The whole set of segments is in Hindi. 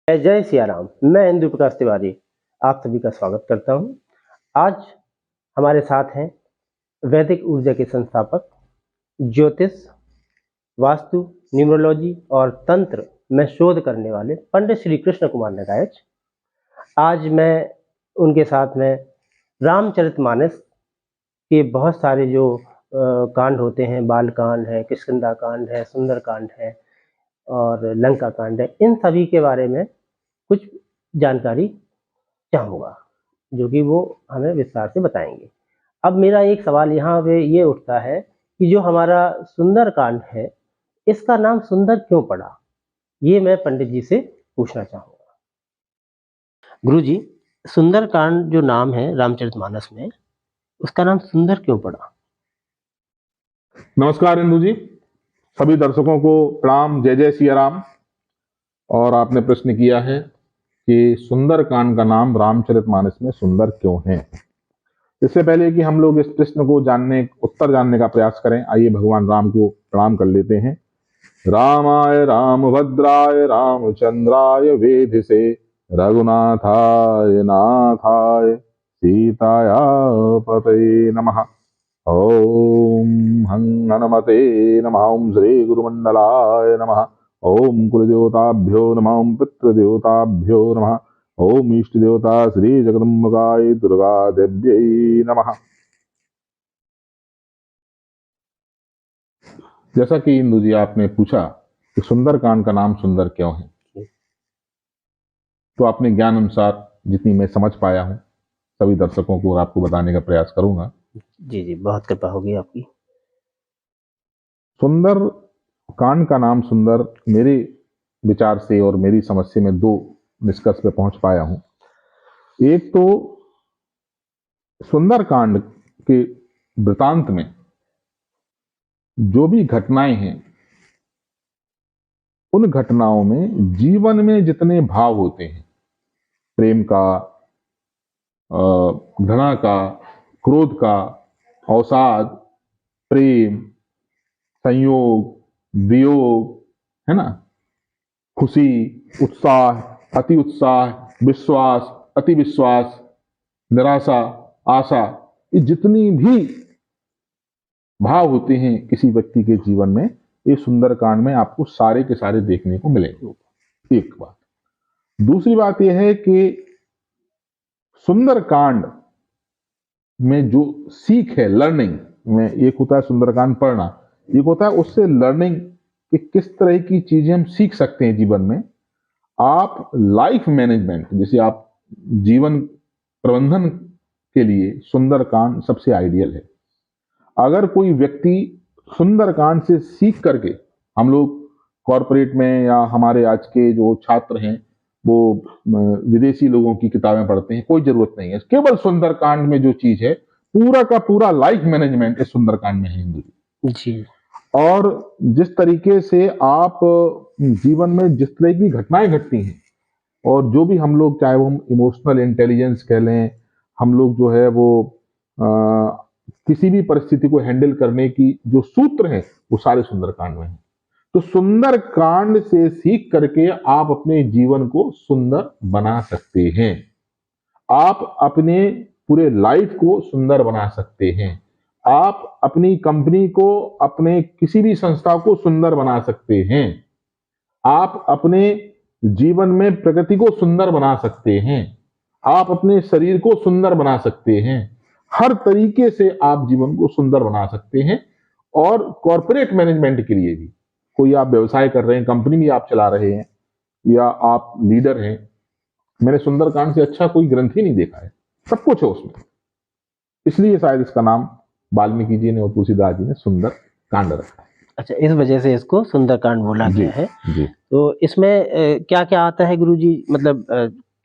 जय सिया राम। मैं इंदु प्रकाश तिवारी आप सभी का स्वागत करता हूं। आज हमारे साथ हैं वैदिक ऊर्जा के संस्थापक, ज्योतिष, वास्तु, न्यूमरोलॉजी और तंत्र में शोध करने वाले पंडित श्री कृष्ण कुमार नगायच। आज मैं उनके साथ में रामचरितमानस के बहुत सारे जो कांड होते हैं, बाल कांड है, किष्किंधा कांड है, सुंदर कांड है और लंका कांड है, इन सभी के बारे में कुछ जानकारी चाहूँगा, जो कि वो हमें विस्तार से बताएंगे। अब मेरा एक सवाल यहाँ पे ये उठता है कि जो हमारा सुंदर कांड है, इसका नाम सुंदर क्यों पड़ा? ये मैं पंडित जी से पूछना चाहूँगा। गुरु जी, सुंदर कांड जो नाम है रामचरितमानस में, उसका नाम सुंदर क्यों पड़ा? नमस्कार इंदु जी, सभी दर्शकों को प्रणाम। जय जय सिया राम। और आपने प्रश्न किया है कि सुंदर कांड का नाम रामचरितमानस में सुंदर क्यों है। इससे पहले कि हम लोग इस प्रश्न को उत्तर जानने का प्रयास करें, आइए भगवान राम को प्रणाम कर लेते हैं। रामाय रामभद्राय रामचंद्राय वेधसे रघुनाथाय नाथाय सीताया पतये नमः। ओम हं हनुमते नमः। ओम श्री गुरुमंडलाय नमः। ओम कुलदेवताभ्यो नमः। ओम पितृदेवताभ्यो नमः। ओम इष्ट देवता श्री जगदम्बिकाय दुर्गा देव्यै नमः। जैसा कि इंदु जी आपने पूछा कि सुंदरकांड का नाम सुंदर क्यों है, तो अपने ज्ञान अनुसार जितनी मैं समझ पाया हूं सभी दर्शकों को और आपको बताने का प्रयास करूंगा। जी जी, बहुत कृपा होगी आपकी। सुंदर कांड का नाम सुंदर मेरे विचार से और मेरी समझ से मैं दो निष्कर्ष पे पहुंच पाया हूं। एक तो सुंदर कांड के वृतांत में जो भी घटनाएं हैं, उन घटनाओं में जीवन में जितने भाव होते हैं, प्रेम का, घृणा का, क्रोध का, अवसाद, प्रेम, संयोग, वियोग, है ना, खुशी, उत्साह, अति उत्साह, विश्वास, अति विश्वास, निराशा, आशा, ये जितनी भी भाव होते हैं किसी व्यक्ति के जीवन में, ये सुंदरकांड में आपको सारे के सारे देखने को मिलेंगे। एक बात। दूसरी बात यह है कि सुंदरकांड में जो सीख है, लर्निंग में, एक होता है सुंदरकांड पढ़ना, एक होता है उससे लर्निंग कि किस तरह की चीजें हम सीख सकते हैं जीवन में। आप लाइफ मैनेजमेंट, जैसे आप जीवन प्रबंधन के लिए सुंदरकांड सबसे आइडियल है। अगर कोई व्यक्ति सुंदरकांड से सीख करके, हम लोग कॉरपोरेट में या हमारे आज के जो छात्र हैं वो विदेशी लोगों की किताबें पढ़ते हैं, कोई जरूरत नहीं है। केवल सुंदरकांड में जो चीज है, पूरा का पूरा लाइफ मैनेजमेंट इस सुंदरकांड में है हिंदू जी। और जिस तरीके से आप जीवन में जिस तरह की घटनाएं घटती हैं और जो भी हम लोग, चाहे वो हम इमोशनल इंटेलिजेंस कह लें, हम लोग जो है वो किसी भी परिस्थिति को हैंडल करने की जो सूत्र हैं, वो सारे सुंदरकांड में हैं। तो सुंदरकांड से सीख करके आप अपने जीवन को सुंदर बना सकते हैं। आप अपने पूरे लाइफ को सुंदर बना सकते हैं। आप अपनी कंपनी को, अपने किसी भी संस्था को सुंदर बना सकते हैं। आप अपने जीवन में प्रकृति को सुंदर बना सकते हैं। आप अपने शरीर को सुंदर बना सकते हैं। हर तरीके से आप जीवन को सुंदर बना सकते हैं। और कॉर्पोरेट मैनेजमेंट के लिए भी, कोई आप व्यवसाय कर रहे हैं, कंपनी भी आप चला रहे हैं या आप लीडर हैं, मैंने सुंदरकांड से अच्छा कोई ग्रंथ ही नहीं देखा है। सब कुछ है उसमें। इसलिए शायद इसका नाम वाल्मीकि जी ने और तुलसीदास जी ने सुंदर कांड रखा है। अच्छा, इस वजह से इसको सुंदरकांड बोला गया है। जी। तो इसमें क्या क्या आता है गुरुजी? मतलब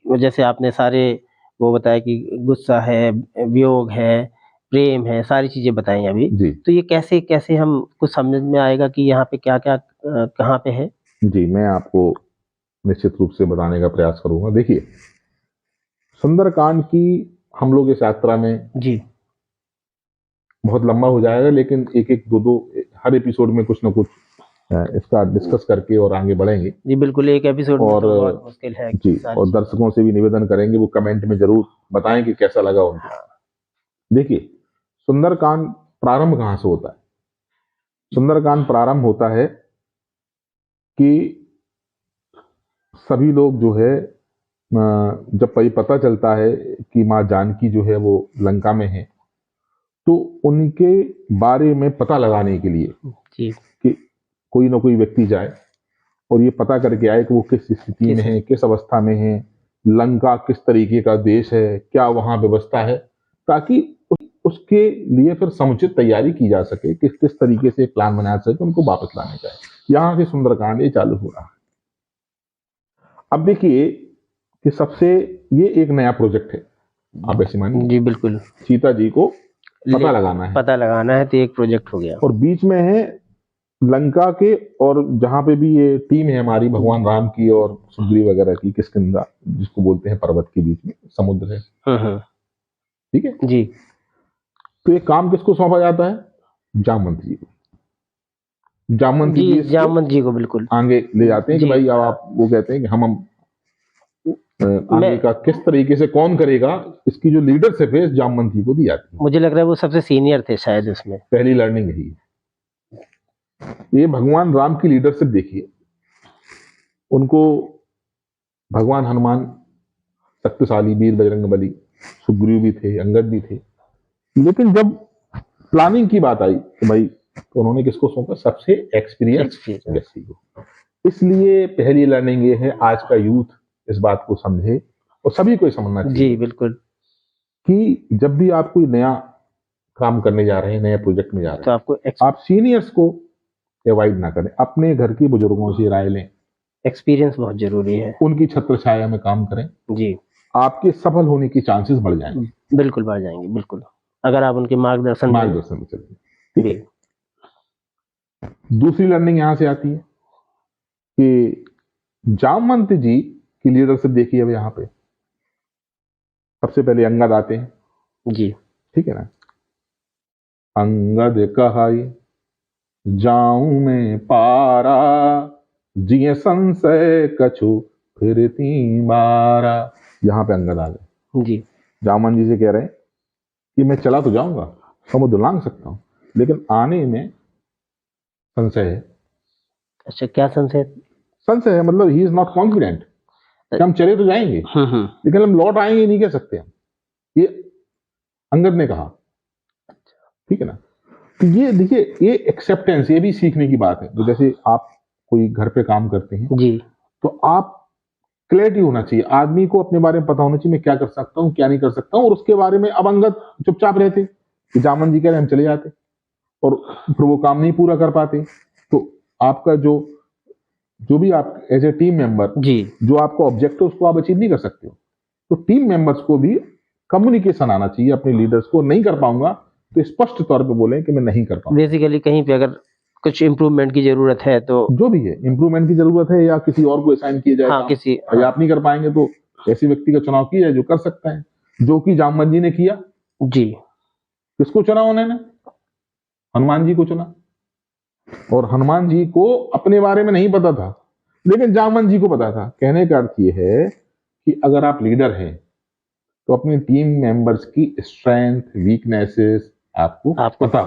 जैसे आपने सारे वो बताया कि गुस्सा है, वियोग है, प्रेम है, सारी चीजें बताई अभी। जी। तो ये कैसे कैसे हम कुछ समझ में आएगा कि यहाँ पे क्या क्या कहाँ पे है? जी, मैं आपको निश्चित रूप से बताने का प्रयास करूंगा। देखिए, सुंदरकांड की हम लोग इस यात्रा में, जी बहुत लंबा हो जाएगा, लेकिन एक एक दो दो हर एपिसोड में कुछ ना कुछ इसका डिस्कस करके और आगे बढ़ेंगे। जी बिल्कुल, एक एपिसोड में और तो बहुत मुश्किल है जी, और दर्शकों से भी निवेदन करेंगे वो कमेंट में जरूर बताएं कि कैसा लगा उनको। देखिए, सुंदरकांड प्रारंभ कहाँ से होता है? सुंदरकांड प्रारंभ होता है कि सभी लोग जो है जब पता चलता है कि माँ जानकी जो है वो लंका में है, तो उनके बारे में पता लगाने के लिए जी कि कोई ना कोई व्यक्ति जाए और ये पता करके आए कि वो किस स्थिति में है, किस अवस्था में है, लंका किस तरीके का देश है, क्या वहां व्यवस्था है, ताकि उसके लिए फिर समुचित तैयारी की जा सके, किस किस तरीके से प्लान बनाया जा सके उनको वापस लाने का है। यहां से सुंदरकांड ये चालू हो रहा है। अब देखिए कि सबसे ये एक नया प्रोजेक्ट है, आप ऐसे मानिए। जी बिल्कुल, सीता जी को पता लगाना है तो एक प्रोजेक्ट हो गया। और बीच में है लंका के, और जहां पे भी ये टीम है हमारी भगवान राम की और सुग्रीव वगैरह की, किष्किंधा जिसको बोलते हैं, पर्वत के बीच में समुद्र है। ठीक है जी। तो ये काम किसको सौंपा जाता है? जामवंत जी को। जामवंत जी जामवंत जी को बिल्कुल आगे ले जाते हैं कि भाई अब आप, वो कहते हैं कि हम आगे का किस तरीके से कौन करेगा, इसकी जो लीडरशिप है जामवंत जी को दी जाती है। मुझे लग रहा है वो सबसे सीनियर थे शायद उसमें। पहली लर्निंग यही है। ये भगवान राम की लीडरशिप देखिए, उनको भगवान हनुमान शक्तिशाली, वीर बजरंगबली, सुग्रीव भी थे, अंगद भी थे, लेकिन जब प्लानिंग की बात आई तो भाई तो उन्होंने किसको सौंपा? सबसे एक्सपीरियंस व्यक्ति को। इसलिए पहली लर्निंग ये है, आज का यूथ इस बात को समझे और सभी को समझना चाहिए। जी बिल्कुल, कि जब भी आप कोई नया काम करने जा रहे हैं, नया प्रोजेक्ट में जा रहे हैं, तो आपको आप सीनियर्स को अवॉइड ना करें, अपने घर के बुजुर्गों से राय लें। एक्सपीरियंस बहुत जरूरी है, उनकी छत्र छाया में काम करें। जी, आपके सफल होने की चांसेस बढ़ जाएंगे। बिल्कुल बढ़ जाएंगे, बिल्कुल, अगर आप उनके मार्गदर्शन में चलेंगे। ठीक है। दूसरी लर्निंग यहां से आती है कि जामवंत जी की लीडरशिप देखिए। अब यहाँ पे सबसे पहले अंगद आते हैं। जी, ठीक है ना। अंगद कहाई जाऊं मैं पारा, जिये संशय कछु फिरती मारा। यहाँ पे अंगद आ गए। जी, जामवंत जी से कह रहे हैं कि मैं चला तो जाऊंगा, समुद्र लांग सकता हूं, लेकिन आने में संशय है। अच्छा, क्या संशय? संशय है मतलब ही इज नॉट कॉन्फिडेंट कि हम चले तो जाएंगे, लेकिन हम लौट आएंगे नहीं कह सकते हम, ये अंगद ने कहा। ठीक है ना। तो ये देखिए, ये एक्सेप्टेंस, ये भी सीखने की बात है। तो जैसे आप कोई घर पे काम करते हैं जी, तो आप क्लैरिटी होना चाहिए, आदमी को अपने बारे में पता होना चाहिए, मैं क्या कर सकता हूँ, क्या नहीं कर सकता हूँ, और उसके बारे में। अब अंगद चुपचाप रहते कि जामवंत जी कह रहे हम चले जाते, और फिर वो काम नहीं पूरा कर पाते, तो आपका जो भी आप एज ए टीम मेंबर जी, जो आपका ऑब्जेक्टिव उसको आप अचीव नहीं कर सकते हो। तो टीम मेंबर्स को भी कम्युनिकेशन आना चाहिए अपने लीडर्स को। नहीं कर पाऊंगा तो स्पष्ट तौर पे बोले कि मैं नहीं कर पाऊंगा। बेसिकली कहीं पे अगर कुछ इंप्रूवमेंट की जरूरत है, तो जो भी है इंप्रूवमेंट की जरूरत है, या किसी और को असाइन किया जाए, हाँ, किसी आप नहीं कर पाएंगे तो ऐसे व्यक्ति का चुनाव किया जाए जो कर सकता है, जो कि जामवंत जी ने किया। जी, किसको चुना उन्होंने? हनुमान जी को चुना। और हनुमान जी को अपने बारे में नहीं पता था, लेकिन जामवंत जी को पता था। कहने का अर्थ ये है कि अगर आप लीडर हैं तो अपनी टीम मेंबर्स की स्ट्रेंथ, वीकनेसेस आपको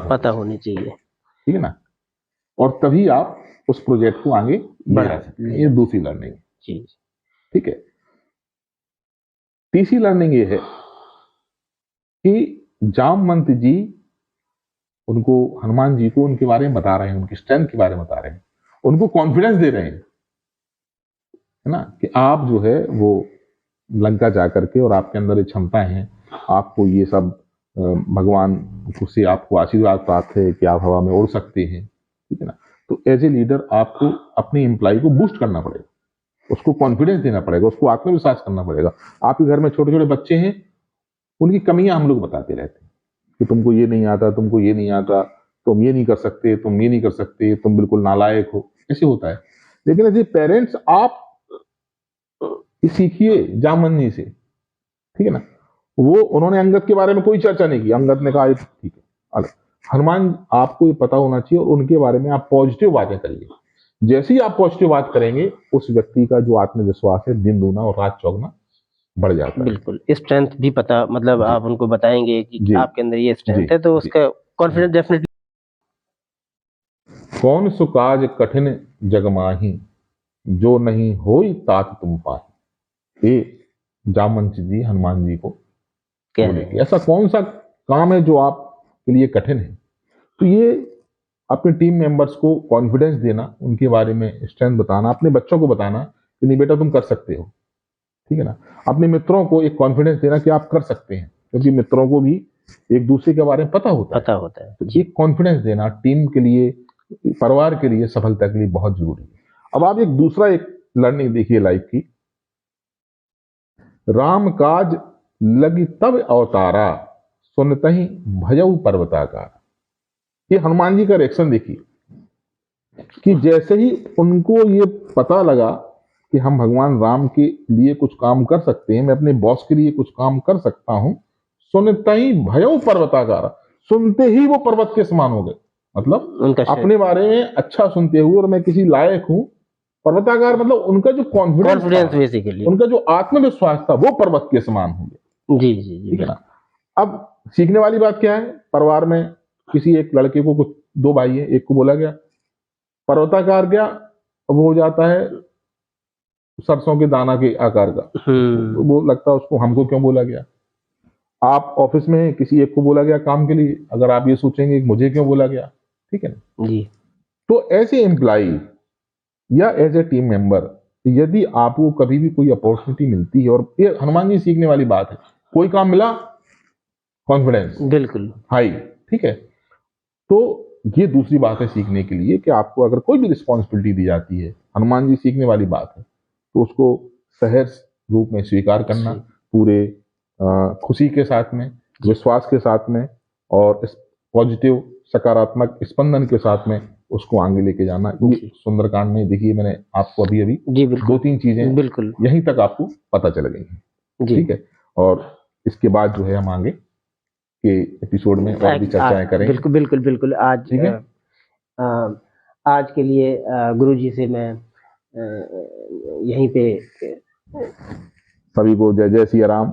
पता होनी चाहिए। ठीक है ना। और तभी आप उस प्रोजेक्ट को आगे बढ़ा सकते हैं। ये दूसरी लर्निंग जी, ठीक है। तीसरी लर्निंग ये है कि जामवंत जी उनको, हनुमान जी को उनके बारे में बता रहे हैं, उनकी स्ट्रेंथ के बारे में बता रहे हैं, उनको कॉन्फिडेंस दे रहे हैं, है ना, कि आप जो है वो लंका जाकर के, और आपके अंदर ये क्षमताएं हैं, आपको ये सब भगवान से आपको आशीर्वाद प्राप्त है कि आप हवा में उड़ सकते हैं। ठीक है ना। तो एज ए लीडर आपको अपने एम्प्लॉय को बूस्ट करना पड़ेगा, उसको कॉन्फिडेंस देना पड़ेगा, उसको आत्मविश्वास करना पड़ेगा। आपके घर में छोटे छोटे बच्चे हैं, उनकी कमियां हम लोग बताते रहते हैं कि तुमको ये नहीं आता, तुमको ये नहीं आता, तुम ये नहीं कर सकते, तुम ये नहीं कर सकते, तुम बिल्कुल नालायक हो, ऐसे होता है। लेकिन एज ए पेरेंट्स आप सीखिए जामवंत जी से। ठीक है ना। वो उन्होंने अंगद के बारे में कोई चर्चा नहीं की, अंगद ने कहा ठीक है। हनुमान, आपको ये पता होना चाहिए और उनके बारे में आप पॉजिटिव बातें करिए। जैसे ही आप पॉजिटिव बात करेंगे, उस व्यक्ति का जो आत्मविश्वास है दिन दूना और रात चौगुना बढ़ जाता है। बिल्कुल, स्ट्रेंथ भी पता मतलब जी, आप उनको बताएँगे कि जी, आपके अंदर ये जी, स्ट्रेंथ है, तो जी। उसका कॉन्फिडेंस डेफिनिटली कौन सु काज कठिन जग माही, जो नहीं होई तात तुम पाही। ये जामवंत जी हनुमान जी को कह बोले रहे कि हैं। ऐसा कौन सा काम है जो आपके लिए कठिन है। तो ये अपने टीम मेंबर्स को कॉन्फिडेंस देना, उनके बारे में स्ट्रेंथ बताना, अपने बच्चों को बताना कि नहीं बेटा तुम कर सकते हो, ठीक है ना। अपने मित्रों को एक कॉन्फिडेंस देना कि आप कर सकते हैं, क्योंकि मित्रों को भी एक दूसरे के बारे में पता होता है। पता होता है। तो जी, एक कॉन्फिडेंस देना टीम के लिए, परिवार के लिए, सफलता के लिए बहुत जरूरी है। अब आप एक दूसरा एक लर्निंग देखिए लाइफ की। राम काज लगी तब अवतारा, सुनतहि भयउ पर्वताकार। ये हनुमान जी का रिएक्शन देखिए कि जैसे ही उनको ये पता लगा कि हम भगवान राम के लिए कुछ काम कर सकते हैं, मैं अपने बॉस के लिए कुछ काम कर सकता हूं, सुनते ही भयउ पर्वताकार, सुनते ही वो पर्वत के समान हो गए। मतलब उनका अपने बारे में अच्छा सुनते हुए, और मैं किसी लायक हूं, पर्वताकार मतलब उनका जो कॉन्फिडेंस था, कॉन्फिडेंस बेसिकली। उनका जो आत्मविश्वास था, वो पर्वत के समान हो गया। जी, जी, जी, ठीक है ना। बिल्कुल। अब सीखने वाली बात क्या है, परिवार में किसी एक लड़के को, कुछ दो भाई है, एक को बोला गया पर्वताकार, क्या वो हो जाता है सरसों के दाना के आकार का, वो लगता है उसको हमको क्यों बोला गया। आप ऑफिस में किसी एक को बोला गया काम के लिए, अगर आप ये सोचेंगे कि मुझे क्यों बोला गया, ठीक है ना। जी, तो ऐसे एम्प्लाई या एज ए टीम मेंबर, यदि आपको कभी भी कोई अपॉर्चुनिटी मिलती है, और ये हनुमान जी सीखने वाली बात है, कोई काम मिला, कॉन्फिडेंस बिल्कुल। हाई, ठीक है। तो ये दूसरी बात है सीखने के लिए कि आपको अगर कोई भी रिस्पॉन्सिबिलिटी दी जाती है, हनुमान जी सीखने वाली बात है, तो उसको सहज रूप में स्वीकार करना, जी, पूरे खुशी के साथ में, जी, विश्वास के साथ में, और इस पॉजिटिव सकारात्मक स्पंदन के साथ में उसको आगे लेके जाना। ये जी, सुंदरकांड में देखिए, मैंने आपको अभी अभी जी, दो बिल्कुल, तीन चीजें बिल्कुल। यहीं तक आपको पता चल गई हैं, जी। ठीक है। और इसके बाद जो है हम आगे के एपिसोड में और भी चर्चाएं करेंगे, बिल्कुल, बिल्कुल, बिल्कुल। ठीक है। अ, आज के लिए गुरुजी से मैं यहीं पे सभी को जय जय सिया राम।